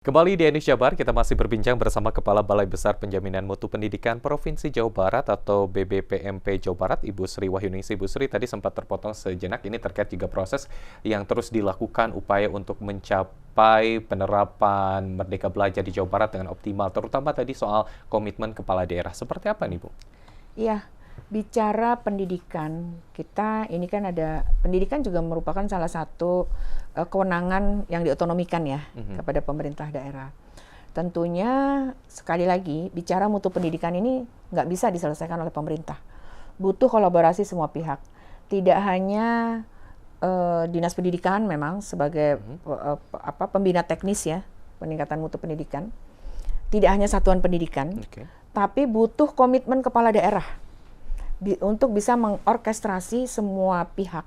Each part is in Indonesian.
Kembali di Indonesia Bar, kita masih berbincang bersama Kepala Balai Besar Penjaminan Mutu Pendidikan Provinsi Jawa Barat atau BBPMP Jawa Barat, Ibu Sri Wahyuningsi. Ibu Sri tadi sempat terpotong sejenak, ini terkait juga proses yang terus dilakukan upaya untuk mencapai penerapan Merdeka Belajar di Jawa Barat dengan optimal, terutama tadi soal komitmen kepala daerah. Seperti apa nih, Bu? Iya, bicara pendidikan, kita ini kan ada, pendidikan juga merupakan salah satu kewenangan yang diotonomikan ya kepada pemerintah daerah. Tentunya sekali lagi bicara mutu pendidikan ini nggak bisa diselesaikan oleh pemerintah. Butuh kolaborasi semua pihak. Tidak hanya dinas pendidikan memang sebagai pembina teknis ya peningkatan mutu pendidikan. Tidak hanya satuan pendidikan, tapi butuh komitmen kepala daerah untuk bisa mengorkestrasi semua pihak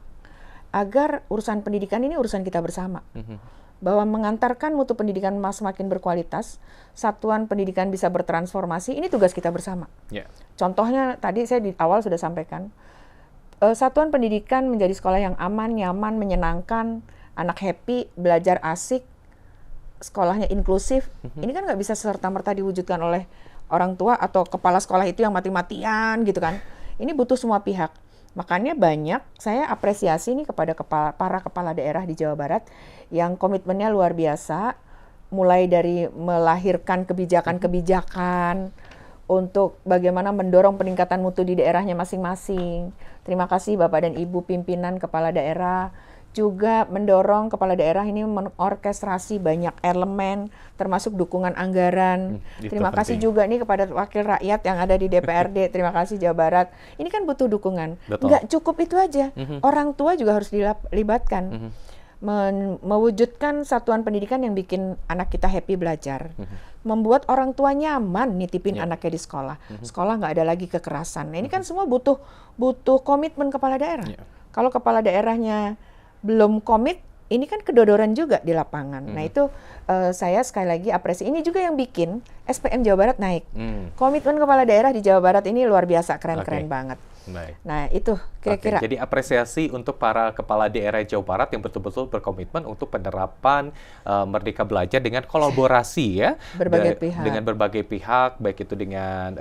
agar urusan pendidikan ini urusan kita bersama. Bahwa mengantarkan mutu pendidikan semakin berkualitas, satuan pendidikan bisa bertransformasi, ini tugas kita bersama. Contohnya tadi saya di awal sudah sampaikan, satuan pendidikan menjadi sekolah yang aman, nyaman, menyenangkan, anak happy, belajar asik, sekolahnya inklusif. Ini kan nggak bisa serta-merta diwujudkan oleh orang tua atau kepala sekolah itu yang mati-matian gitu kan. Ini butuh semua pihak. Makanya banyak saya apresiasi nih kepada para kepala daerah di Jawa Barat yang komitmennya luar biasa, mulai dari melahirkan kebijakan-kebijakan untuk bagaimana mendorong peningkatan mutu di daerahnya masing-masing. Terima kasih Bapak dan Ibu pimpinan kepala daerah, juga mendorong kepala daerah ini mengorkestrasi banyak elemen, termasuk dukungan anggaran. Terima kasih juga nih kepada wakil rakyat yang ada di DPRD. Terima kasih Jawa Barat. Ini kan butuh dukungan. Nggak cukup itu aja. Orang tua juga harus dilibatkan. Mewujudkan satuan pendidikan yang bikin anak kita happy belajar. Membuat orang tua nyaman nitipin anaknya di sekolah. Sekolah nggak ada lagi kekerasan. Nah, ini kan semua butuh komitmen kepala daerah. Kalau kepala daerahnya belum komit, ini kan kedodoran juga di lapangan. Nah itu saya sekali lagi apresiasi. Ini juga yang bikin SPM Jawa Barat naik. Komitmen kepala daerah di Jawa Barat ini luar biasa, keren-keren banget. Baik. Nah itu kira-kira. Jadi apresiasi untuk para kepala daerah Jawa Barat yang betul-betul berkomitmen untuk penerapan Merdeka Belajar dengan kolaborasi ya. Dengan berbagai pihak, baik itu dengan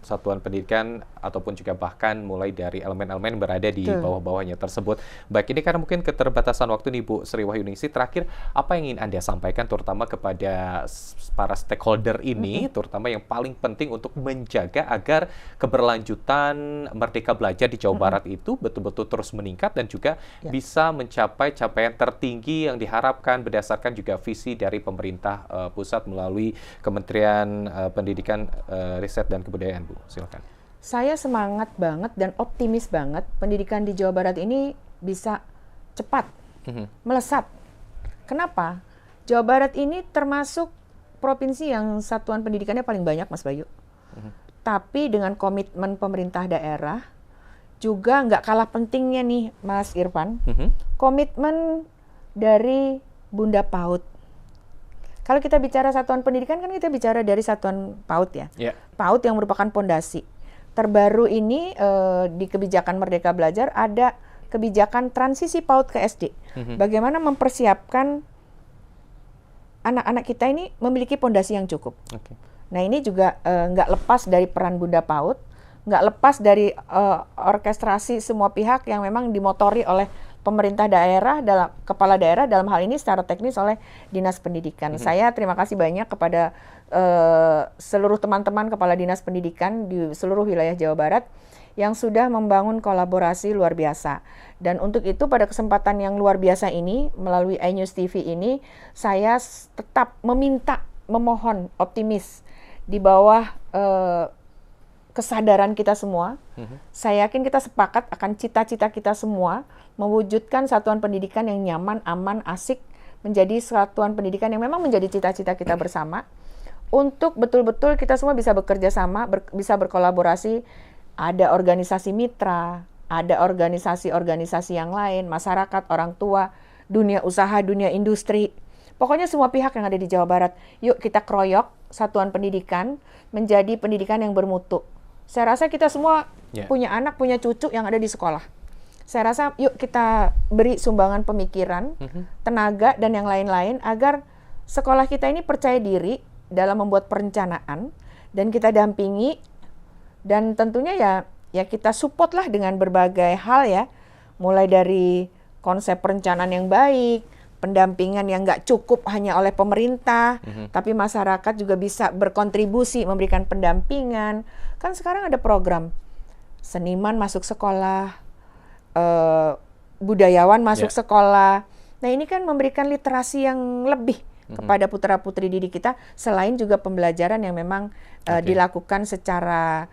satuan pendidikan ataupun juga bahkan mulai dari elemen-elemen yang berada di bawah-bawahnya tersebut. Baik, ini karena mungkin keterbatasan waktu nih Bu Sri Wahyuningsi, terakhir apa yang ingin Anda sampaikan terutama kepada para stakeholder ini, terutama yang paling penting untuk menjaga agar keberlanjutan Merdeka Belajar di Jawa Barat itu betul-betul terus meningkat dan juga bisa mencapai capaian tertinggi yang diharapkan berdasarkan juga visi dari pemerintah pusat melalui Kementerian Pendidikan, Riset dan Kebudayaan, Bu. Silakan. Saya semangat banget dan optimis banget pendidikan di Jawa Barat ini bisa cepat melesat. Kenapa? Jawa Barat ini termasuk provinsi yang satuan pendidikannya paling banyak, Mas Bayu. Tapi dengan komitmen pemerintah daerah, juga nggak kalah pentingnya nih Mas Irfan, komitmen dari Bunda PAUD. Kalau kita bicara satuan pendidikan kan kita bicara dari satuan PAUD ya. PAUD yang merupakan pondasi. Terbaru ini di kebijakan Merdeka Belajar ada kebijakan transisi PAUD ke SD. Bagaimana mempersiapkan anak-anak kita ini memiliki pondasi yang cukup. Nah ini juga nggak lepas dari peran Bunda PAUD, nggak lepas dari orkestrasi semua pihak yang memang dimotori oleh pemerintah daerah, kepala daerah dalam hal ini secara teknis oleh Dinas Pendidikan. Saya terima kasih banyak kepada seluruh teman-teman kepala Dinas Pendidikan di seluruh wilayah Jawa Barat yang sudah membangun kolaborasi luar biasa. Dan untuk itu pada kesempatan yang luar biasa ini, melalui iNews TV ini, saya tetap memohon optimis di bawah kesadaran kita semua. Saya yakin kita sepakat akan cita-cita kita semua mewujudkan satuan pendidikan yang nyaman, aman, asik, menjadi satuan pendidikan yang memang menjadi cita-cita kita bersama. Untuk betul-betul kita semua bisa bekerja sama, bisa berkolaborasi. Ada organisasi mitra, ada organisasi-organisasi yang lain, masyarakat, orang tua, dunia usaha, dunia industri. Pokoknya semua pihak yang ada di Jawa Barat, yuk kita keroyok satuan pendidikan menjadi pendidikan yang bermutu. Saya rasa kita semua punya anak, punya cucu yang ada di sekolah. Saya rasa yuk kita beri sumbangan pemikiran, tenaga, dan yang lain-lain agar sekolah kita ini percaya diri dalam membuat perencanaan dan kita dampingi, dan tentunya ya kita support lah dengan berbagai hal ya, mulai dari konsep perencanaan yang baik, pendampingan yang nggak cukup hanya oleh pemerintah, tapi masyarakat juga bisa berkontribusi memberikan pendampingan. Kan sekarang ada program seniman masuk sekolah, budayawan masuk sekolah. Nah ini kan memberikan literasi yang lebih kepada putra-putri didik kita, selain juga pembelajaran yang memang dilakukan secara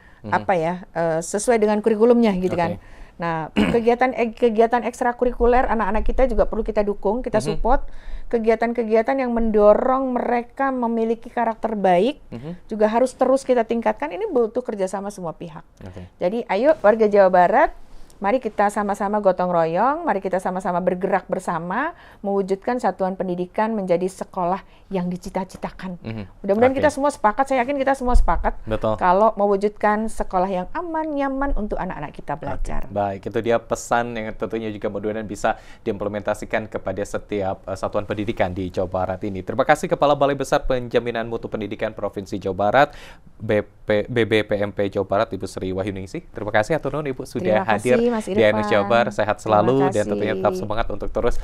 sesuai dengan kurikulumnya gitu kan. Nah, kegiatan ekstrakurikuler anak-anak kita juga perlu kita dukung, kita support. Kegiatan-kegiatan yang mendorong mereka memiliki karakter baik juga harus terus kita tingkatkan. Ini butuh kerjasama semua pihak. Jadi ayo warga Jawa Barat, mari kita sama-sama gotong royong, mari kita sama-sama bergerak bersama mewujudkan satuan pendidikan menjadi sekolah yang dicita-citakan. Mudah-mudahan kita semua sepakat, saya yakin kita semua sepakat kalau mewujudkan sekolah yang aman, nyaman untuk anak-anak kita belajar. Baik, itu dia pesan yang tentunya juga mudah-mudahan bisa diimplementasikan kepada setiap satuan pendidikan di Jawa Barat ini. Terima kasih Kepala Balai Besar Penjaminan Mutu Pendidikan Provinsi Jawa Barat, BBPMP Jawa Barat, Ibu Sri Wahyuningsih. Terima kasih atur nuhun Ibu sudah hadir di Anu Jabar. Sehat selalu dan tentunya tetap semangat untuk terus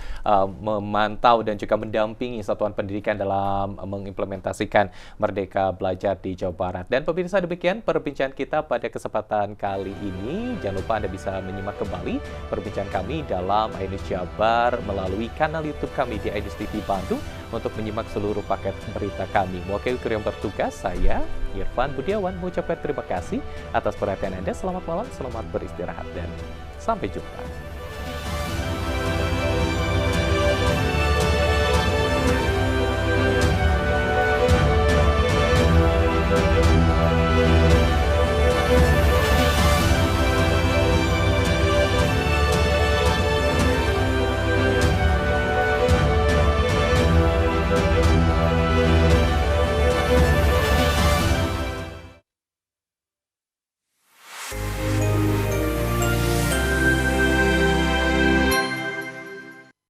memantau dan juga mendampingi satuan pendidikan dalam mengimplementasikan Merdeka Belajar di Jawa Barat. Dan pemirsa, demikian perbincangan kita pada kesempatan kali ini. Jangan lupa Anda bisa menyimak kembali perbincangan kami dalam Ainus Jabar melalui kanal YouTube kami di Ainus TV Bandung untuk menyimak seluruh paket berita kami. Mewakili kru yang bertugas, saya Irfan Budiawan mengucapkan terima kasih atas perhatian Anda. Selamat malam, selamat beristirahat, dan sampai jumpa.